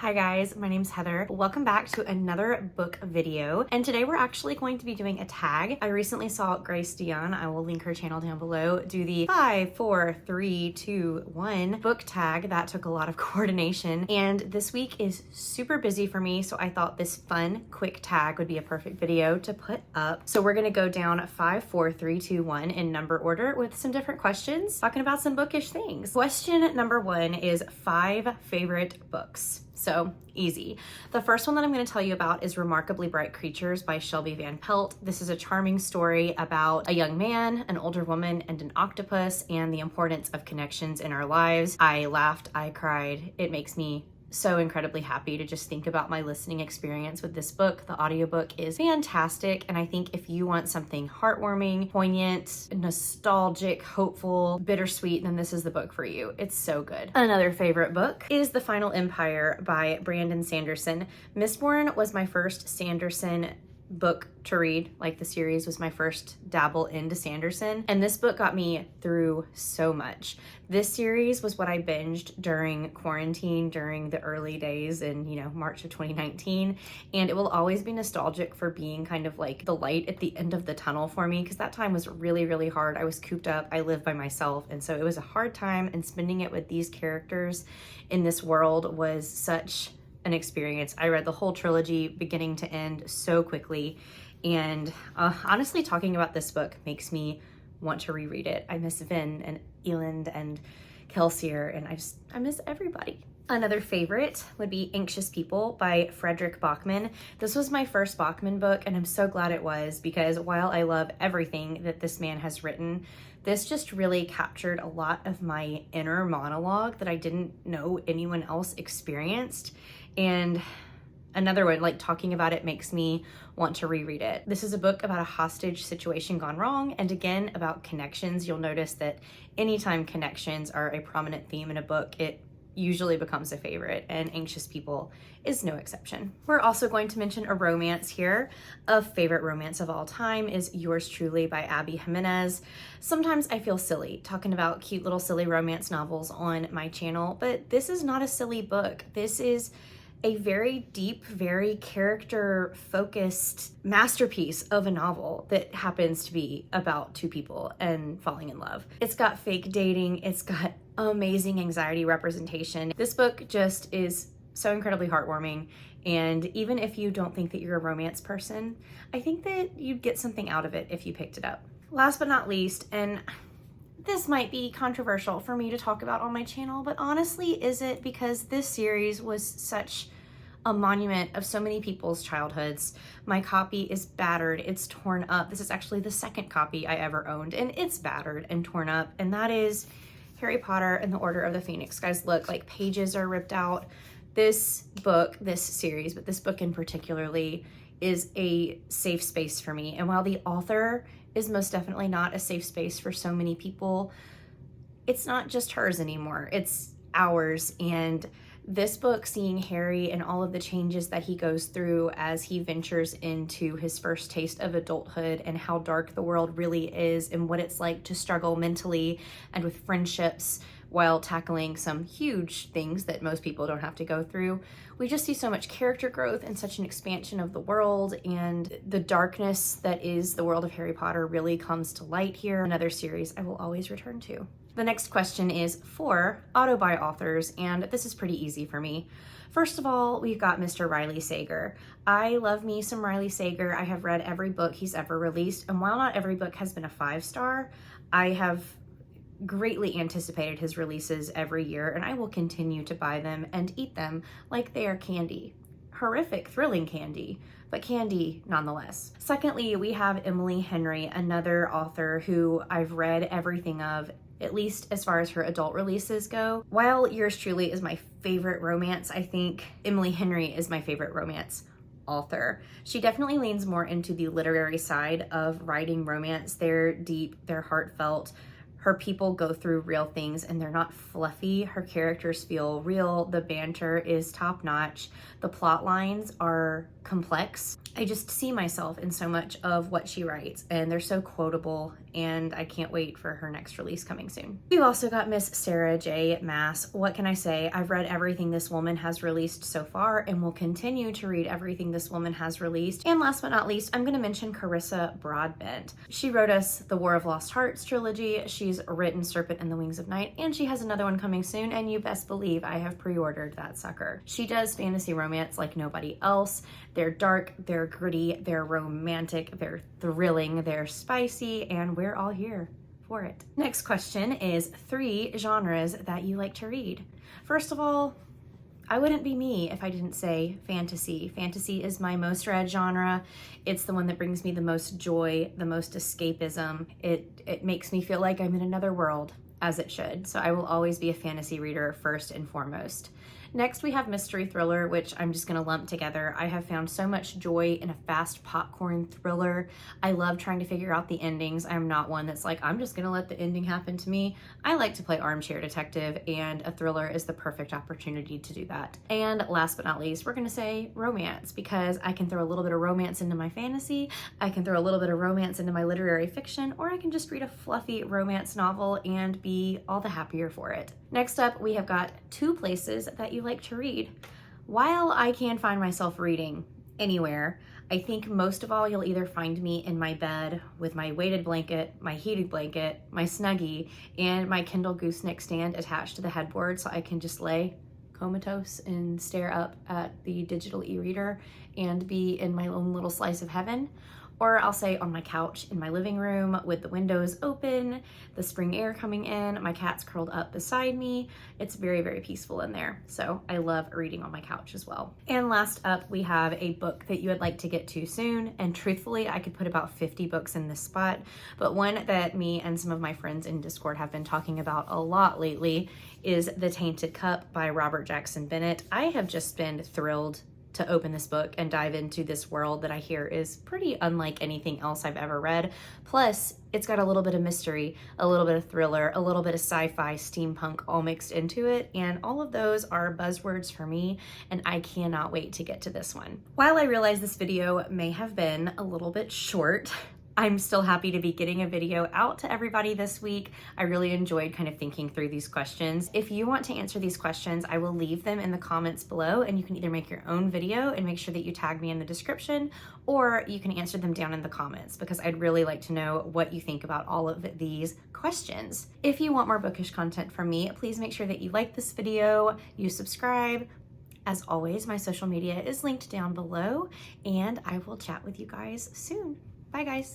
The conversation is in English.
Hi guys, my name's Heather. Welcome back to another book video. And today we're actually going to be doing a tag. I recently saw Grace Dion, I will link her channel down below, do the 5, 4, 3, 2, 1 book tag. That took a lot of coordination. And this week is super busy for me, so I thought this fun, quick tag would be a perfect video to put up. So we're gonna go down 5, 4, 3, 2, 1 in number order with some different questions, talking about some bookish things. Question number 1 is 5 favorite books. So easy. The first one that I'm going to tell you about is Remarkably Bright Creatures by Shelby Van Pelt. This is a charming story about a young man, an older woman, and an octopus, and the importance of connections in our lives. I laughed, I cried. It makes me so incredibly happy to just think about my listening experience with this book. The audiobook is fantastic, and I think if you want something heartwarming, poignant, nostalgic, hopeful, bittersweet, then this is the book for you. It's so good. Another favorite book is The Final Empire by Brandon Sanderson. Mistborn was my first Sanderson book to read. Like, the series was my first dabble into Sanderson, and this book got me through so much. This series was what I binged during quarantine, during the early days in, March of 2019, and it will always be nostalgic for being kind of like the light at the end of the tunnel for me, because that time was really, really hard. I was cooped up, I lived by myself, and so it was a hard time, and spending it with these characters in this world was such an experience. I read the whole trilogy beginning to end so quickly, and honestly, talking about this book makes me want to reread it. I miss Vin and Eland and Kelsier, and I miss everybody. Another favorite would be Anxious People by Frederick Bachman. This was my first Bachman book, and I'm so glad it was, because while I love everything that this man has written, this just really captured a lot of my inner monologue that I didn't know anyone else experienced. And another one, like, talking about it makes me want to reread it. This is a book about a hostage situation gone wrong, and again, about connections. You'll notice that anytime connections are a prominent theme in a book, it usually becomes a favorite, and Anxious People is no exception. We're also going to mention a romance here. A favorite romance of all time is Yours Truly by Abby Jimenez. Sometimes I feel silly talking about cute little silly romance novels on my channel, but this is not a silly book. This is a very deep, very character-focused masterpiece of a novel that happens to be about two people and falling in love. It's got fake dating, it's got amazing anxiety representation. This book just is so incredibly heartwarming, and even if you don't think that you're a romance person, I think that you'd get something out of it if you picked it up. Last but not least, and this might be controversial for me to talk about on my channel, but honestly, is it? Because this series was such a monument of so many people's childhoods. My copy is battered, it's torn up. This is actually the second copy I ever owned, and it's battered and torn up, and that is Harry Potter and the Order of the Phoenix. Guys, look, like, pages are ripped out. This book, this series, but this book in particularly, is a safe space for me. And while the author is most definitely not a safe space for so many people, it's not just hers anymore, it's ours. And this book, seeing Harry and all of the changes that he goes through as he ventures into his first taste of adulthood, and how dark the world really is, and what it's like to struggle mentally and with friendships while tackling some huge things that most people don't have to go through. We just see so much character growth and such an expansion of the world, and the darkness that is the world of Harry Potter really comes to light here. Another series I will always return to. The next question is for auto-buy authors, and this is pretty easy for me. First of all, we've got Mr. Riley Sager. I love me some Riley Sager. I have read every book he's ever released, and while not every book has been a 5-star, I have greatly anticipated his releases every year, and I will continue to buy them and eat them like they are candy. Horrific, thrilling candy, but candy nonetheless. Secondly, we have Emily Henry, another author who I've read everything of, at least as far as her adult releases go. While Yours Truly is my favorite romance, I think Emily Henry is my favorite romance author. She definitely leans more into the literary side of writing romance. They're deep, they're heartfelt. Her people go through real things, and they're not fluffy. Her characters feel real. The banter is top-notch. The plot lines are complex. I just see myself in so much of what she writes, and they're so quotable and I can't wait for her next release coming soon. We've also got Miss Sarah J. Maas. What can I say? I've read everything this woman has released so far and will continue to read everything this woman has released. And last but not least, I'm going to mention Carissa Broadbent. She wrote us the War of Lost Hearts trilogy. She's written Serpent and the Wings of Night, and she has another one coming soon, and you best believe I have pre-ordered that sucker. She does fantasy romance like nobody else. They're dark, they're gritty, they're romantic, they're thrilling, they're spicy, and we're all here for it. Next question is 3 genres that you like to read. First of all, I wouldn't be me if I didn't say fantasy. Fantasy is my most read genre. It's the one that brings me the most joy, the most escapism. It makes me feel like I'm in another world, as it should. So I will always be a fantasy reader first and foremost. Next, we have mystery thriller, which I'm just gonna lump together. I have found so much joy in a fast popcorn thriller. I love trying to figure out the endings. I'm not one that's like, I'm just gonna let the ending happen to me. I like to play armchair detective, and a thriller is the perfect opportunity to do that. And last but not least, we're gonna say romance, because I can throw a little bit of romance into my fantasy, I can throw a little bit of romance into my literary fiction, or I can just read a fluffy romance novel and be all the happier for it. Next up, we have got 2 places that you like to read. While I can find myself reading anywhere, I think most of all you'll either find me in my bed with my weighted blanket, my heated blanket, my Snuggie, and my Kindle gooseneck stand attached to the headboard so I can just lay comatose and stare up at the digital e-reader and be in my own little slice of heaven. Or I'll say on my couch in my living room with the windows open, the spring air coming in, my cat's curled up beside me. It's very, very peaceful in there. So I love reading on my couch as well. And last up, we have a book that you would like to get to soon. And truthfully, I could put about 50 books in this spot, but one that me and some of my friends in Discord have been talking about a lot lately is The Tainted Cup by Robert Jackson Bennett. I have just been thrilled to open this book and dive into this world that I hear is pretty unlike anything else I've ever read. Plus, it's got a little bit of mystery, a little bit of thriller, a little bit of sci-fi, steampunk all mixed into it, and all of those are buzzwords for me, and I cannot wait to get to this one. While I realize this video may have been a little bit short, I'm still happy to be getting a video out to everybody this week. I really enjoyed kind of thinking through these questions. If you want to answer these questions, I will leave them in the comments below, and you can either make your own video and make sure that you tag me in the description, or you can answer them down in the comments, because I'd really like to know what you think about all of these questions. If you want more bookish content from me, please make sure that you like this video, you subscribe. As always, my social media is linked down below, and I will chat with you guys soon. Bye guys.